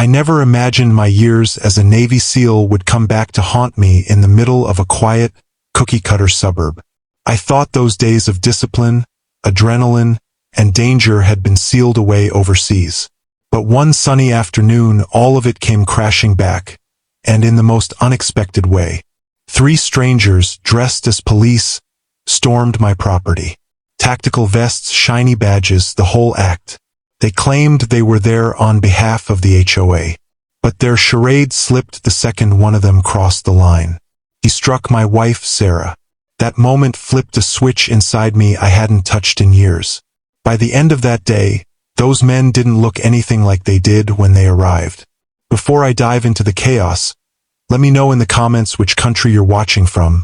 I never imagined my years as a Navy SEAL would come back to haunt me in the middle of a quiet, cookie-cutter suburb. I thought those days of discipline, adrenaline, and danger had been sealed away overseas. But one sunny afternoon, all of it came crashing back, and in the most unexpected way. 3 strangers, dressed as police, stormed my property. Tactical vests, shiny badges, the whole act. They claimed they were there on behalf of the HOA. But their charade slipped the second one of them crossed the line. He struck my wife, Sarah. That moment flipped a switch inside me I hadn't touched in years. By the end of that day, those men didn't look anything like they did when they arrived. Before I dive into the chaos, let me know in the comments which country you're watching from.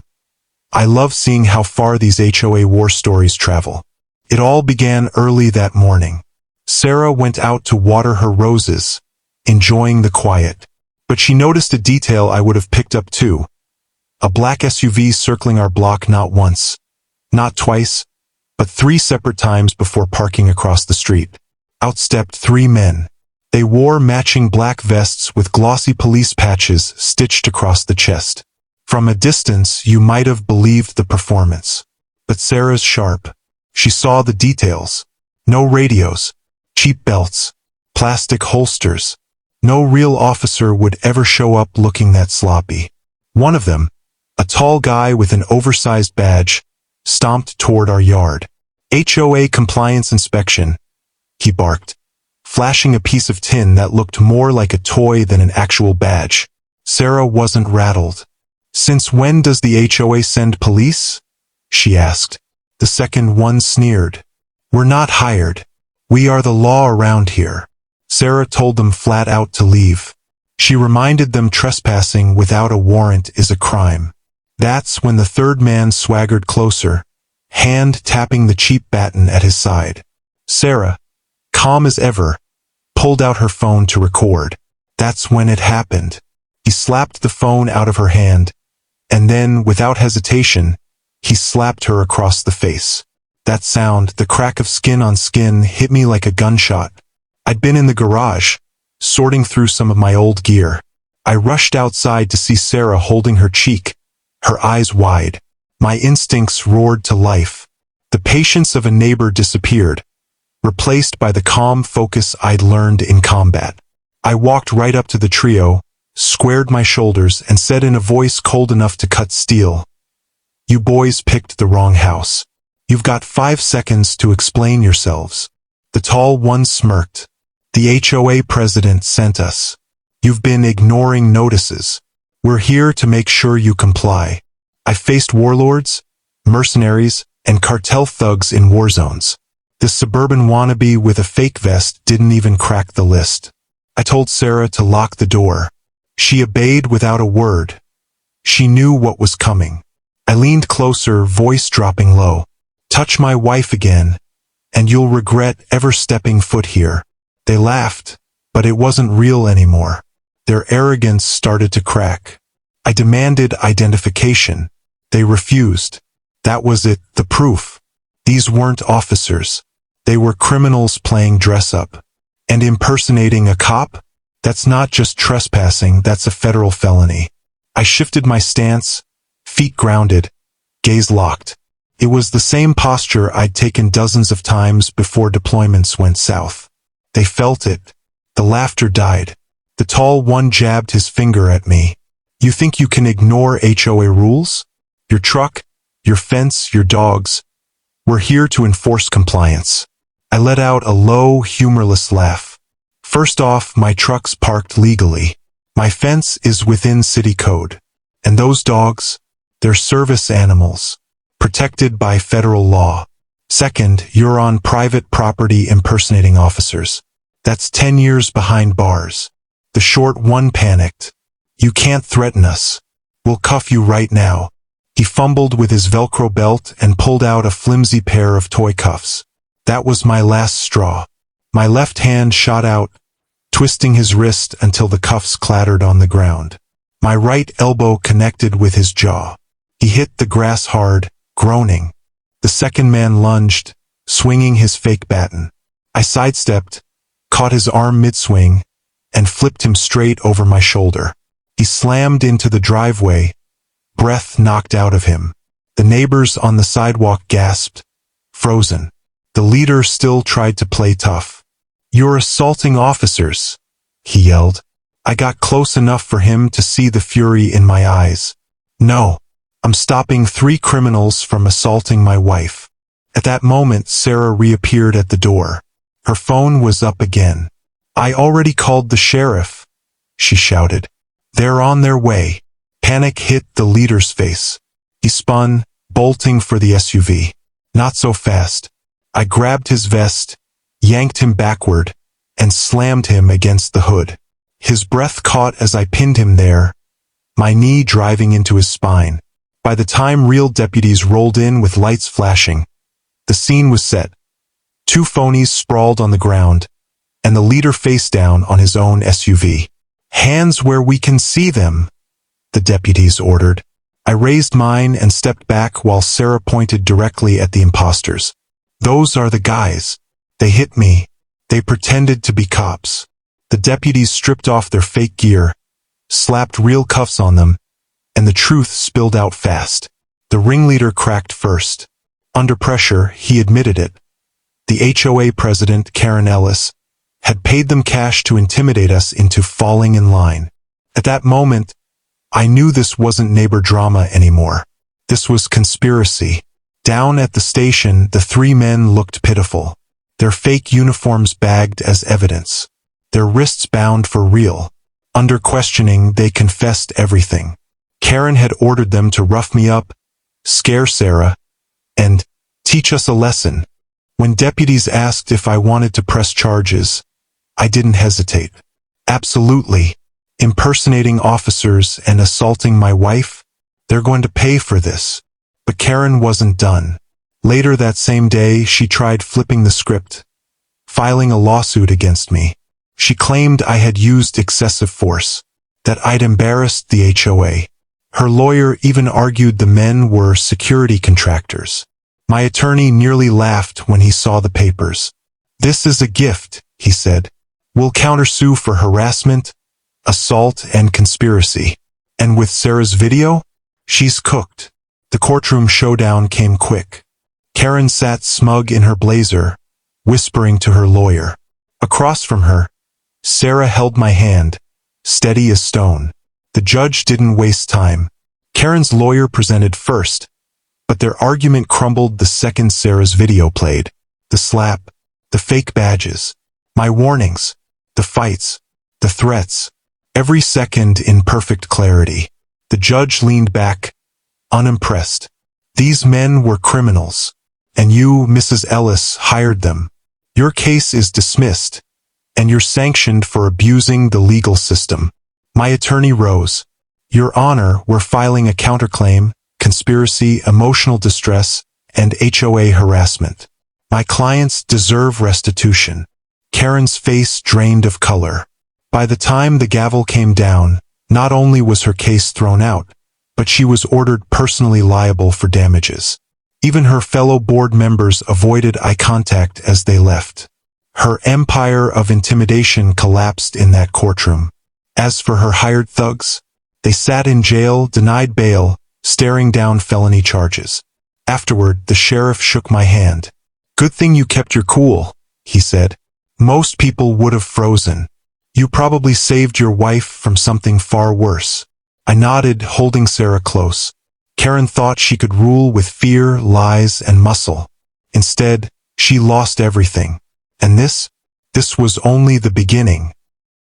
I love seeing how far these HOA war stories travel. It all began early that morning. Sarah went out to water her roses, enjoying the quiet. But she noticed a detail I would have picked up too. A black SUV circling our block not once, not twice, but 3 separate times before parking across the street. Out stepped 3 men. They wore matching black vests with glossy police patches stitched across the chest. From a distance, you might have believed the performance. But Sarah's sharp. She saw the details. No radios, cheap belts, plastic holsters. No real officer would ever show up looking that sloppy. One of them, a tall guy with an oversized badge, stomped toward our yard. HOA compliance inspection, he barked, flashing a piece of tin that looked more like a toy than an actual badge. Sarah wasn't rattled. "Since when does the HOA send police?" she asked. The second one sneered. "We're not hired. We are the law around here." Sarah told them flat out to leave. She reminded them trespassing without a warrant is a crime. That's when the third man swaggered closer, hand tapping the cheap baton at his side. Sarah, calm as ever, pulled out her phone to record. That's when it happened. He slapped the phone out of her hand, and then, without hesitation, he slapped her across the face. That sound, the crack of skin on skin, hit me like a gunshot. I'd been in the garage, sorting through some of my old gear. I rushed outside to see Sarah holding her cheek, her eyes wide. My instincts roared to life. The patience of a neighbor disappeared, replaced by the calm focus I'd learned in combat. I walked right up to the trio, squared my shoulders, and said in a voice cold enough to cut steel, "You boys picked the wrong house. You've got 5 seconds to explain yourselves." The tall one smirked. "The HOA president sent us. You've been ignoring notices. We're here to make sure you comply." I faced warlords, mercenaries, and cartel thugs in war zones. This suburban wannabe with a fake vest didn't even crack the list. I told Sarah to lock the door. She obeyed without a word. She knew what was coming. I leaned closer, voice dropping low. "Touch my wife again, and you'll regret ever stepping foot here." They laughed, but it wasn't real anymore. Their arrogance started to crack. I demanded identification. They refused. That was it, the proof. These weren't officers. They were criminals playing dress-up. And impersonating a cop? That's not just trespassing, that's a federal felony. I shifted my stance, feet grounded, gaze locked. It was the same posture I'd taken dozens of times before deployments went south. They felt it. The laughter died. The tall one jabbed his finger at me. "You think you can ignore HOA rules? Your truck, your fence, your dogs. We're here to enforce compliance." I let out a low, humorless laugh. "First off, my truck's parked legally. My fence is within city code. And those dogs, they're service animals, protected by federal law. Second, you're on private property impersonating officers. That's 10 years behind bars." The short one panicked. "You can't threaten us. We'll cuff you right now." He fumbled with his Velcro belt and pulled out a flimsy pair of toy cuffs. That was my last straw. My left hand shot out, twisting his wrist until the cuffs clattered on the ground. My right elbow connected with his jaw. He hit the grass hard, groaning. The second man lunged, swinging his fake baton. I sidestepped, caught his arm mid-swing, and flipped him straight over my shoulder. He slammed into the driveway, breath knocked out of him. The neighbors on the sidewalk gasped, frozen. The leader still tried to play tough. "You're assaulting officers," he yelled. I got close enough for him to see the fury in my eyes. "No, I'm stopping 3 criminals from assaulting my wife." At that moment, Sarah reappeared at the door. Her phone was up again. "I already called the sheriff," she shouted. "They're on their way." Panic hit the leader's face. He spun, bolting for the SUV. Not so fast. I grabbed his vest, yanked him backward, and slammed him against the hood. His breath caught as I pinned him there, my knee driving into his spine. By the time real deputies rolled in with lights flashing, the scene was set. 2 phonies sprawled on the ground, and the leader face down on his own SUV. "Hands where we can see them," the deputies ordered. I raised mine and stepped back while Sarah pointed directly at the imposters. "Those are the guys. They hit me. They pretended to be cops." The deputies stripped off their fake gear, slapped real cuffs on them, and the truth spilled out fast. The ringleader cracked first. Under pressure, he admitted it. The HOA president, Karen Ellis, had paid them cash to intimidate us into falling in line. At that moment, I knew this wasn't neighbor drama anymore. This was conspiracy. Down at the station, the 3 men looked pitiful. Their fake uniforms bagged as evidence. Their wrists bound for real. Under questioning, they confessed everything. Karen had ordered them to rough me up, scare Sarah, and teach us a lesson. When deputies asked if I wanted to press charges, I didn't hesitate. Absolutely. Impersonating officers and assaulting my wife? They're going to pay for this. But Karen wasn't done. Later that same day, she tried flipping the script, filing a lawsuit against me. She claimed I had used excessive force, that I'd embarrassed the HOA. Her lawyer even argued the men were security contractors. My attorney nearly laughed when he saw the papers. "This is a gift," he said. "We'll countersue for harassment, assault, and conspiracy." And with Sarah's video, she's cooked. The courtroom showdown came quick. Karen sat smug in her blazer, whispering to her lawyer. Across from her, Sarah held my hand, steady as stone. The judge didn't waste time. Karen's lawyer presented first, but their argument crumbled the second Sarah's video played. The slap, the fake badges, my warnings, the fights, the threats, every second in perfect clarity. The judge leaned back, unimpressed. "These men were criminals, and you, Mrs. Ellis, hired them. Your case is dismissed, and you're sanctioned for abusing the legal system." My attorney rose. "Your Honor, we're filing a counterclaim, conspiracy, emotional distress, and HOA harassment. My clients deserve restitution." Karen's face drained of color. By the time the gavel came down, not only was her case thrown out, but she was ordered personally liable for damages. Even her fellow board members avoided eye contact as they left. Her empire of intimidation collapsed in that courtroom. As for her hired thugs, they sat in jail, denied bail, staring down felony charges. Afterward, the sheriff shook my hand. "Good thing you kept your cool," he said. "Most people would have frozen. You probably saved your wife from something far worse." I nodded, holding Sarah close. Karen thought she could rule with fear, lies, and muscle. Instead, she lost everything. And this was only the beginning.